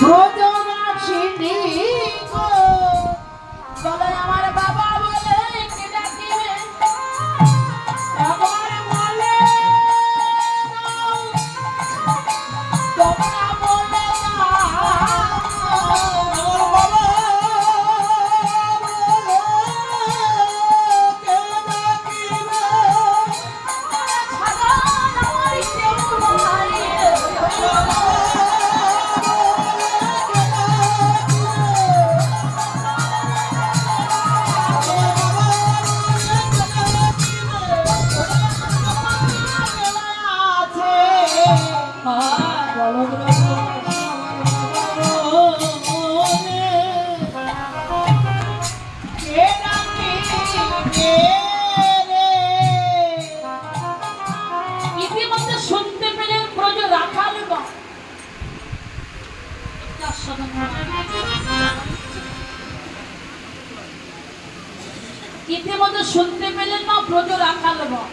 ব্রজবাসিনী গো, বলে আমার বাবা বলে কে ডাকিবে, একবার বলে দাও, তোমরা বলে দাও, আমার বাবা ইতিমধ্যে শুনতে পেলেন ব্রজ রাখাল গণ। ইতিমধ্যে শুনতে পেলেন না ব্রজ রাখালগণ।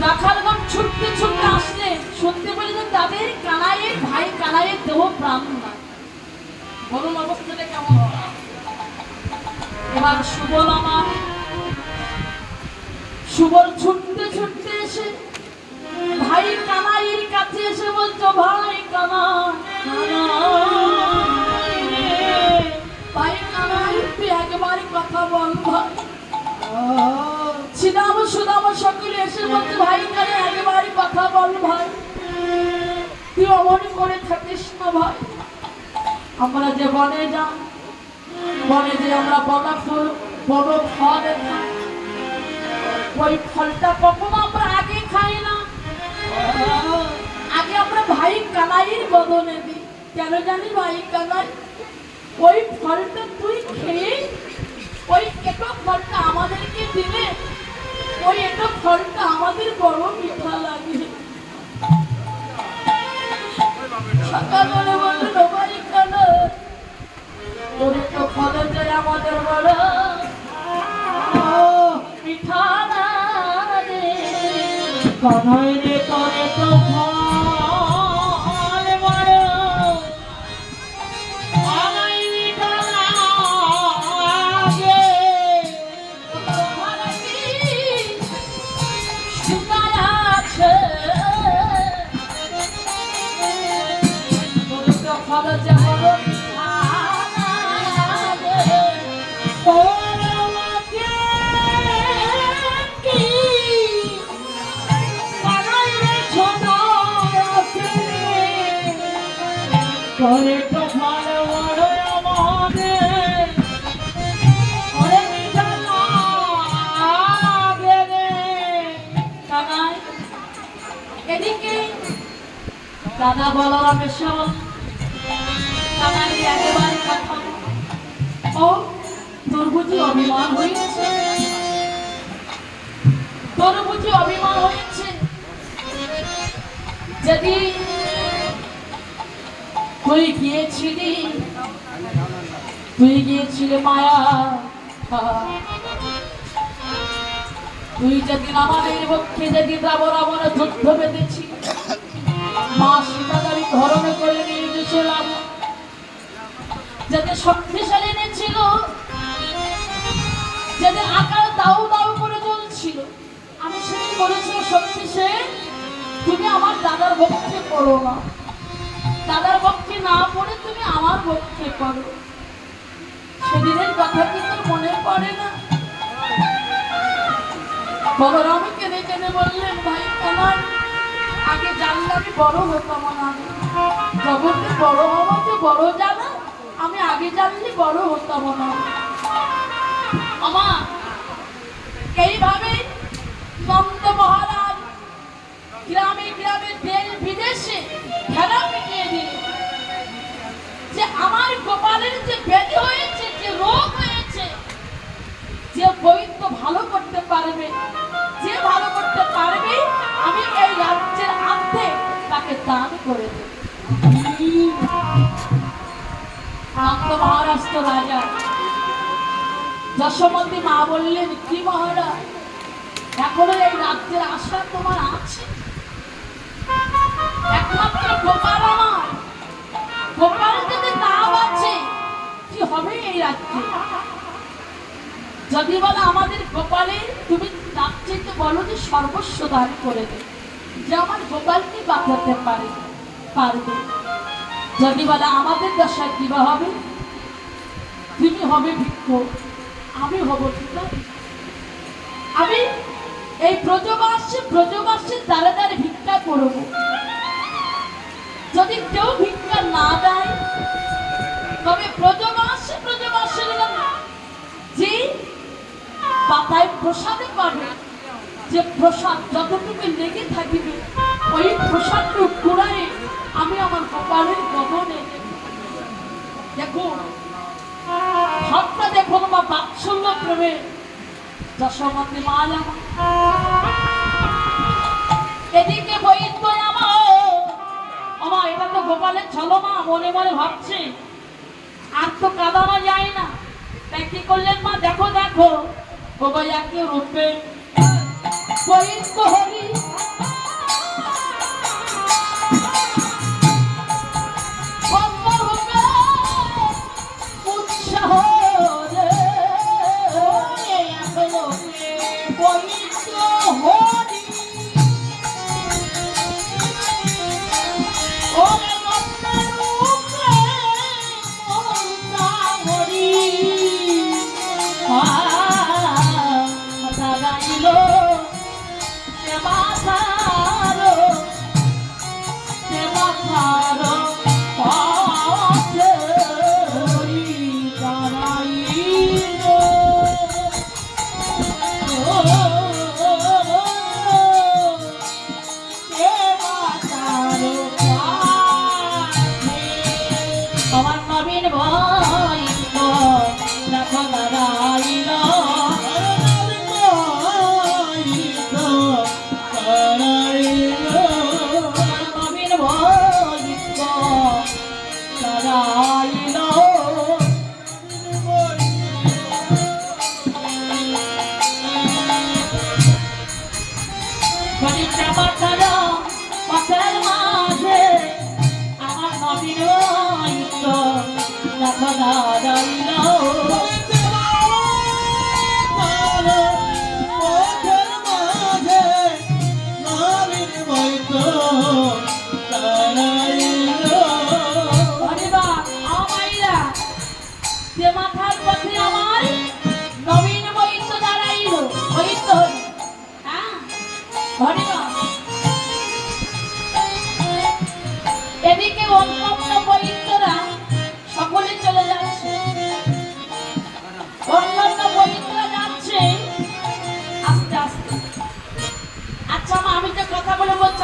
রাখালগণ ছুটতে ছুটতে আসলেন, শুনতে পেলেন তাদের কানাইয়ের ভাই কানাইয়ের দেহ প্রাণ নাই। বলুন অবস্থাটা কেমন। এবার সুবল আমার সুবল ছুটতে ছুটতে এসে ভাই কানাইয়ের কাছে এসে বলছো, ভাই ভাই কানাই তুই একবার কথা বল ভাই। শ্রীরাম সুদাম সকলে এসে বলছে, ভাই কানাই একবার কথা বল ভাই, তুই অমন করে থাকিস না ভাই। আমরা যে বনে যাই, বনে যে আমরা বড় ফল খাই, ওই ফলটা কখনো আমরা আগে খাই না, আগে আমরা ভাই কানাইয়ের বদলে দিই। কেন জানি ভাই কানাই, ওই ফলটা তুই খেয়ে ওই একটু ফলটা আমাদেরকে দিলে, ওই একটু ফলটা আমাদের বড় মিঠা লাগে। সকালবেলা বললেন, ভাই কানাই তোর একটু ফল যায় আমাদের বড় মিঠা লাগে। কানাই রে তোর একটু ফল বড় আমায় মিঠা লাগে, শুকায় আছে তোর একটু ফল যায় বড় মিঠা লাগে। করে তো ভালো বড় আমাদের ওরে মিঠা লাগে রে কানাই। এদিকে দাদা বলরামের সব কানাই একেবারে কথা, ও তোর বুঝি অভিমান হয়েছে, তোর বুঝি অভিমান হয়েছে, যদি তুই গিয়েছিলি মায়া, তুই যেদিন আমাদের পক্ষে যেদিন রাবণ যুদ্ধ বেঁধেছি, মা সীতাকে ধরণ করে নিয়ে গেছিলাম, যাতে শক্তিশালী এনেছিল, যাতে আকার দাউ দাউ করে জ্বলছিল, আমি সেদিন বলেছি শক্তিশে তুমি আমার দাদার পক্ষে করো না, দাদার পক্ষে না পড়ে তুমি আমার পক্ষে করো। সেদিনের কথা কি তোর মনে পড়ে না? বলরাম কেঁদে কেঁদে বললেন, ভাই কানাই আগে জানলে আমি বড় হতাম না, জগতে বড় হওয়া যে বড় জানা, আমি আগে জানলে বড় হতাম না। আমার এইভাবে নন্দ মহারাজ গ্রামে গ্রামে দেশ বিদেশে খেলা মিটিয়ে দিল, যে আমার গোপালের যে ব্যাধি হয়েছে, যে রোগ হয়েছে, যে বৈদ্য ভালো করতে পারবে, যে ভালো করতে পারবে, আমি এই রাজ্যের আর্ধে তাকে দান করে দেব। নন্দ মহারাষ্ট্র রাজা যশোমতী মা বললেন, কি মহারাজ এখনো এই রাজ্যের আশা তোমার আছে? একমাত্র গোপাল আমার গোপাল যদি না বাঁচে কি হবে এই রাজ্যে? যদি বলে আমাদের গোপালের তুমি তার চাইতে বলো যে সর্বস্ব দান করে দে, যে আমার গোপালকে বাঁচাতে পারবে। যদি বলে আমাদের দশা কি বা হবে, তুমি হবে ভিক্ষুক, আমি হব ভিখারি। আমি এই ব্রজবাসের দ্বারা দ্বারা ভিক্ষা করব। যদি কেউ ভিক্ষা না দেয় তবে ব্রজবাসের যে পাতায় প্রসাদে পাবে, যে প্রসাদ যতটুকু লেগে থাকিবে ওই প্রসাদটুকু কুড়ায় আমি আমার গোপালের গগনে দেখো ভাবটা দেখো মা বাৎসল্য প্রেমে যশোমতী মালা। এদিকে বৈদ্য আমার এটা তো গোপালের ছলমা, মনে মনে ভাবছে আর তো কাঁদানো যায় না। তাই কি করলেন মা, দেখো দেখো গোপালকে রূপে বৈদ্য হরি এদিকে অন্যান্য বৈদ্যরা সকলে চলে যাচ্ছে, অন্যান্য বৈদ্যরা যাচ্ছে আস্তে আস্তে। আচ্ছা মা, আমি যে কথা বলে বলছি